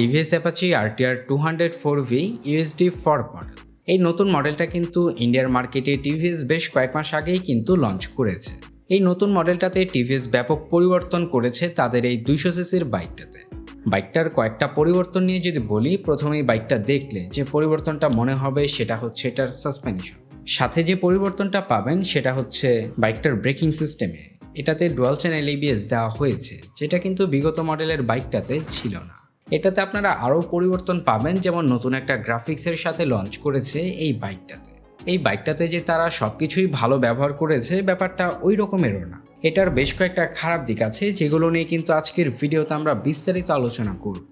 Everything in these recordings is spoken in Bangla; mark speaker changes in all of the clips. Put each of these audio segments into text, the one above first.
Speaker 1: TVS Apache RTR 204V USD fork model. এই নতুন মডেলটা কিন্তু ইন্ডিয়ার মার্কেটে টিভিএস বেশ কয়েক মাস আগেই কিন্তু লঞ্চ করেছে। এই নতুন মডেলটাতে টিভিএস ব্যাপক পরিবর্তন করেছে তাদের এই 200 সিসির বাইকটাতে। বাইকটার কয়েকটা পরিবর্তন নিয়ে যদি বলি, প্রথমেই বাইকটা দেখলে যে পরিবর্তনটা মনে হবে সেটা হচ্ছে এটার সাসপেনশন। সাথে যে পরিবর্তনটা পাবেন সেটা হচ্ছে বাইকটার ব্রেকিং সিস্টেমে। এটাতে ডুয়াল চ্যানেল এবিএস দেওয়া হয়েছে, যেটা কিন্তু বিগত মডেলের বাইকটাতে ছিল না। এটাতে আপনারা আরও পরিবর্তন পাবেন, যেমন নতুন একটা গ্রাফিক্সের সাথে লঞ্চ করেছে এই বাইকটাতে। এই বাইকটাতে যে তারা সব কিছুই ভালো ব্যবহার করেছে, ব্যাপারটা ওই রকমেরও না। এটার বেশ কয়েকটা খারাপ দিক আছে, যেগুলো নিয়ে কিন্তু আজকের ভিডিওতে আমরা বিস্তারিত আলোচনা করব।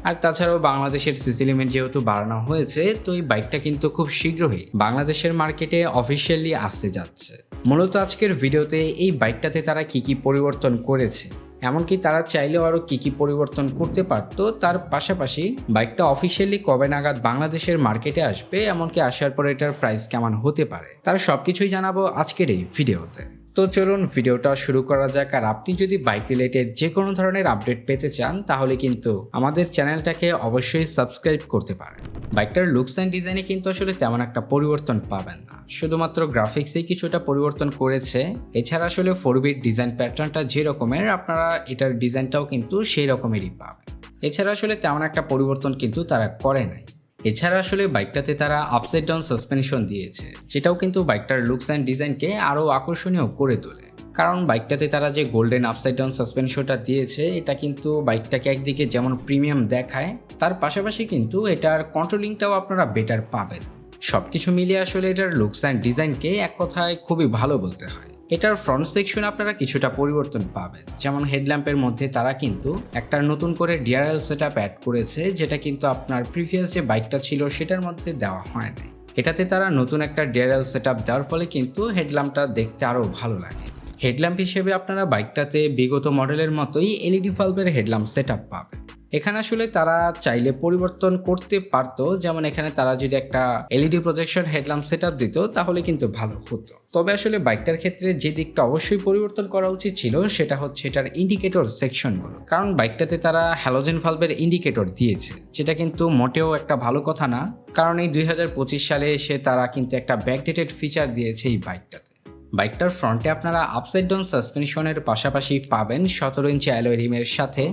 Speaker 1: আর তাছাড়াও বাংলাদেশের সিসি লিমিট যেহেতু বাড়ানো হয়েছে, তো এই বাইকটা কিন্তু খুব শীঘ্রই বাংলাদেশের মার্কেটে অফিসিয়ালি আসতে যাচ্ছে। মূলত আজকের ভিডিওতে এই বাইকটাতে তারা কি পরিবর্তন করেছে, এমনকি তারা চাইলেও আরও কি পরিবর্তন করতে পারত, তার পাশাপাশি বাইকটা অফিসিয়ালি কবে নাগাদ বাংলাদেশের মার্কেটে আসবে, এমনকি আসার পর এটার প্রাইস কেমন হতে পারে, তার সবকিছুই জানাবো আজকের এই ভিডিওতে। তো চলুন ভিডিওটা শুরু করা যাক। আর আপনি যদি বাইক রিলেটেড যে কোনো ধরনের আপডেট পেতে চান, তাহলে কিন্তু আমাদের চ্যানেলটাকে অবশ্যই সাবস্ক্রাইব করতে পারেন। বাইকটার লুকস অ্যান্ড ডিজাইনে কিন্তু আসলে তেমন একটা পরিবর্তন পাবেন না, শুধুমাত্র গ্রাফিক্সেই কিছুটা পরিবর্তন করেছে। এছাড়া আসলে 4-বিট ডিজাইন প্যাটার্নটা যে রকমের, আপনারা এটার ডিজাইনটাও কিন্তু সেই রকমেরই পাবেন। এছাড়া আসলে তেমন একটা পরিবর্তন কিন্তু তারা করে নাই। এছাড়া আসলে বাইকটাতে তারা আপসাইড ডাউন সাসপেনশন দিয়েছে, যেটাও কিন্তু বাইকটার লুকস অ্যান্ড ডিজাইনকে আরও আকর্ষণীয় করে তোলে। কারণ বাইকটাতে তারা যে গোল্ডেন আপসাইড ডাউন সাসপেনশনটা দিয়েছে, এটা কিন্তু বাইকটাকে একদিকে যেমন প্রিমিয়াম দেখায়, তার পাশাপাশি কিন্তু এটার কন্ট্রোলিংটাও আপনারা বেটার পাবেন। সব কিছু মিলিয়ে আসলে এটার লুকস অ্যান্ড ডিজাইনকে এক কথায় খুবই ভালো বলতে হয়। এটার ফ্রন্ট সেকশনে আপনারা কিছুটা পরিবর্তন পাবেন, যেমন হেডল্যাম্পের মধ্যে তারা কিন্তু একটা নতুন করে ডিআরএল সেটআপ অ্যাড করেছে, যেটা কিন্তু আপনার প্রিভিয়াস যে বাইকটা ছিল সেটার মধ্যে দেওয়া হয় নাই। এটাতে তারা নতুন একটা ডিআরএল সেটআপ দেওয়ার ফলে কিন্তু হেডল্যাম্পটা দেখতে আরও ভালো লাগে। হেডল্যাম্প হিসেবে আপনারা বাইকটাতে বিগত মডেলের মতোই এলইডি বাল্বের হেডল্যাম্প সেটআপ পাবেন। এখানে আসলে তারা চাইলে পরিবর্তন করতে পারতো, যেমন এখানে তারা যদি একটা এলইডি প্রজেকশন হেডল্যাম্প সেটআপ দিত, তাহলে কিন্তু ভালো হতো। তবে আসলে বাইকটার ক্ষেত্রে যে দিকটা অবশ্যই পরিবর্তন করা উচিত ছিল, সেটা হচ্ছে এটার ইন্ডিকেটর সেকশনগুলো। কারণ বাইকটাতে তারা হ্যালোজেন বাল্বের ইন্ডিকেটর দিয়েছে, যেটা কিন্তু মোটেও একটা ভালো কথা না। কারণ এই 2025 সালে এসে তারা কিন্তু একটা ব্যাকডেটেড ফিচার দিয়েছে এই বাইকটাতে। বাইকটার ফ্রন্টে আপনারা আপসাইড ডাউন সাসপেনশনের পাশাপাশি পাবেন 17 ইঞ্চি অ্যালয় রিমের সাথে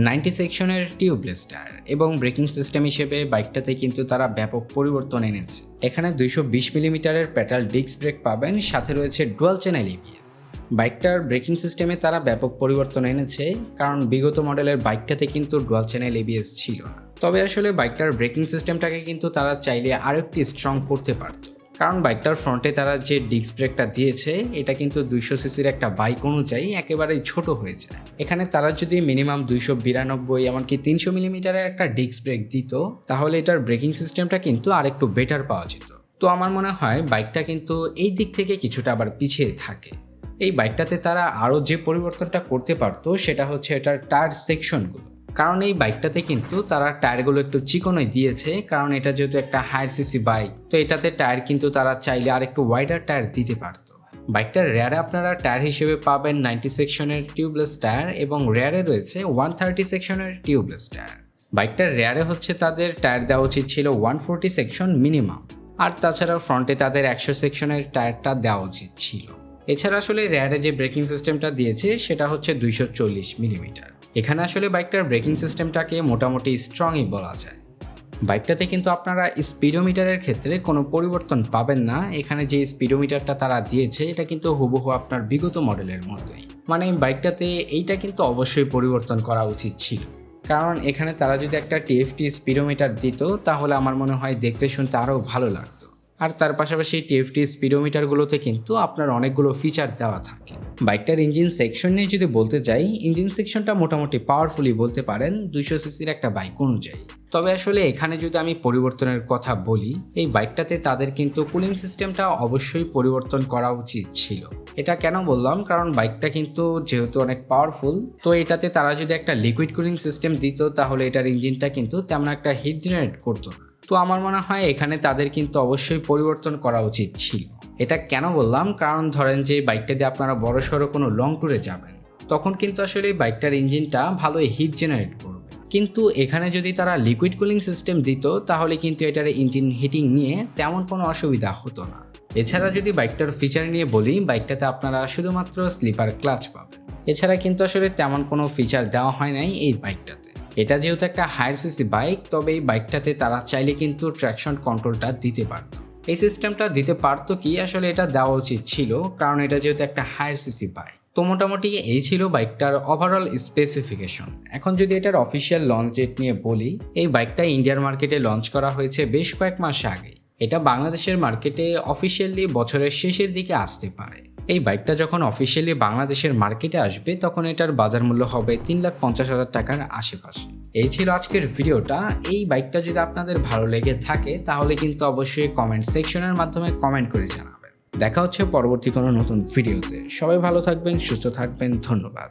Speaker 1: 90 সেকশনের টিউবলেস টায়ার, এবং ব্রেকিং সিস্টেম হিসেবে বাইকটাতে কিন্তু তারা ব্যাপক পরিবর্তন এনেছে। এখানে 220 মিলিমিটারের প্যাডাল ডিস্ক ব্রেক পাবেন, সাথে রয়েছে ডুয়াল চ্যানেল এবিএস। বাইকটার ব্রেকিং সিস্টেমে তারা ব্যাপক পরিবর্তন এনেছে, কারণ বিগত মডেলের বাইকটাতে কিন্তু ডুয়াল চ্যানেল এবিএস ছিল না। তবে আসলে বাইকটার ব্রেকিং সিস্টেমটাকে কিন্তু তারা চাইলে আরও একটি স্ট্রং করতে পারত। কারণ বাইকটার ফ্রন্টে তারা যে ডিস্ক ব্রেকটা দিয়েছে, এটা কিন্তু 200 সিসির একটা বাইক অনুযায়ী একেবারেই ছোট হয়ে যায়। এখানে তারা যদি মিনিমাম 292 এমনকি 300 মিলিমিটারের একটা ডিস্ক ব্রেক দিত, তাহলে এটার ব্রেকিং সিস্টেমটা কিন্তু আরেকটু বেটার পাওয়া যেত। তো আমার মনে হয় বাইকটা কিন্তু এই দিক থেকে কিছুটা আবার পিছিয়ে থাকে। এই বাইকটাতে তারা আরও যে পরিবর্তনটা করতে পারতো, সেটা হচ্ছে এটার টায়ার সেকশনগুলো। কারণ এই বাইকটাতে কিন্তু তারা টায়ারগুলো একটু চিকনই দিয়েছে, কারণ এটা যেহেতু একটা হায়ার সিসি বাইক, তো এটাতে টায়ার কিন্তু তারা চাইলে আর একটু ওয়াইডার টায়ার দিতে পারতো। বাইকটার রেয়ারে আপনারা টায়ার হিসেবে পাবেন 90 সেকশনের টিউবলেস টায়ার, এবং রেয়ারে রয়েছে 130 সেকশনের টিউবলেস টায়ার। বাইকটার রেয়ারে হচ্ছে তাদের টায়ার দেওয়া উচিত ছিল 140 সেকশন মিনিমাম, আর তাছাড়াও ফ্রন্টে তাদের 100 সেকশনের টায়ারটা দেওয়া উচিত ছিল। এছাড়া আসলে রেয়ারে যে ব্রেকিং সিস্টেমটা দিয়েছে, সেটা হচ্ছে 240 মিলিমিটার। এখানে আসলে বাইকটার ব্রেকিং সিস্টেমটাকে মোটামুটি স্ট্রংই বলা যায়। বাইকটাতে কিন্তু আপনারা স্পিডোমিটারের ক্ষেত্রে কোনো পরিবর্তন পাবেন না। এখানে যে স্পিডোমিটারটা তারা দিয়েছে, এটা কিন্তু হুবহু আপনার বিগত মডেলের মতোই। মানে বাইকটাতে এইটা কিন্তু অবশ্যই পরিবর্তন করা উচিত ছিল, কারণ এখানে তারা যদি একটা টিএফটি স্পিডোমিটার দিত, তাহলে আমার মনে হয় দেখতে শুনতে আরও ভালো লাগতো। আর তার পাশাপাশি টিএফটি স্পিডোমিটারগুলোতে কিন্তু আপনার অনেকগুলো ফিচার দেওয়া থাকে। বাইকটার ইঞ্জিন সেকশন নিয়ে যদি বলতে যাই, ইঞ্জিন সেকশনটা মোটামুটি পাওয়ারফুলি বলতে পারেন 200 সিসির একটা বাইক অনুযায়ী। তবে আসলে এখানে যদি আমি পরিবর্তনের কথা বলি, এই বাইকটাতে তাদের কিন্তু কুলিং সিস্টেমটা অবশ্যই পরিবর্তন করা উচিত ছিল। এটা কেন বললাম, কারণ বাইকটা কিন্তু যেহেতু অনেক পাওয়ারফুল, তো এটাতে তারা যদি একটা লিকুইড কুলিং সিস্টেম দিত, তাহলে এটার ইঞ্জিনটা কিন্তু তেমন একটা হিট জেনারেট করতো না। তো আমার মনে হয় এখানে তাদের কিন্তু অবশ্যই পরিবর্তন করা উচিত ছিল। এটা কেন বললাম, কারণ ধরেন যে বাইকটা দিয়ে আপনারা বড়সড় কোনো লং ট্যুরে যাবেন, তখন কিন্তু আসলে বাইকটার ইঞ্জিনটা ভালোই হিট জেনারেট করবে। কিন্তু এখানে যদি তারা লিকুইড কুলিং সিস্টেম দিত তাহলে কিন্তু এটার ইঞ্জিন হিটিং নিয়ে তেমন কোনো অসুবিধা হতো না। এছাড়া যদি বাইকটার ফিচার নিয়ে বলি, বাইকটাতে আপনারা শুধুমাত্র স্লিপার ক্লাচ পাবেন। এছাড়া কিন্তু আসলে তেমন কোনো ফিচার দেওয়া হয় নাই এই বাইকটাতে। এটা যেহেতু একটা হায়ার সিসি বাইক, তবে এই বাইকটাতে তারা চাইলে কিন্তু ট্র্যাকশন কন্ট্রোলটা দিতে পারত। এই সিস্টেমটা দিতে পারতো কি, আসলে এটা দেওয়া উচিত ছিল, কারণ এটা যেহেতু একটা হায়ার সিসি বাইক। তো মোটামুটি এই ছিল বাইকটার ওভারঅল স্পেসিফিকেশন। এখন যদি এটার অফিসিয়াল লঞ্চ ডেট নিয়ে বলি, এই বাইকটা ইন্ডিয়ার মার্কেটে লঞ্চ করা হয়েছে বেশ কয়েক মাস আগে। এটা বাংলাদেশের মার্কেটে অফিসিয়ালি বছরের শেষের দিকে আসতে পারে। এই বাইকটা যখন অফিসিয়ালি বাংলাদেশের মার্কেটে আসবে তখন এটার বাজার মূল্য হবে 3,50,000 টাকার আশেপাশে। এই ছিল আজকের ভিডিওটা। এই বাইকটা যদি আপনাদের ভালো লেগে থাকে তাহলে কিন্তু অবশ্যই কমেন্ট সেকশনের মাধ্যমে কমেন্ট করে জানাবেন। দেখা হচ্ছে পরবর্তী কোনো নতুন ভিডিওতে। সবাই ভালো থাকবেন, সুস্থ থাকবেন, ধন্যবাদ।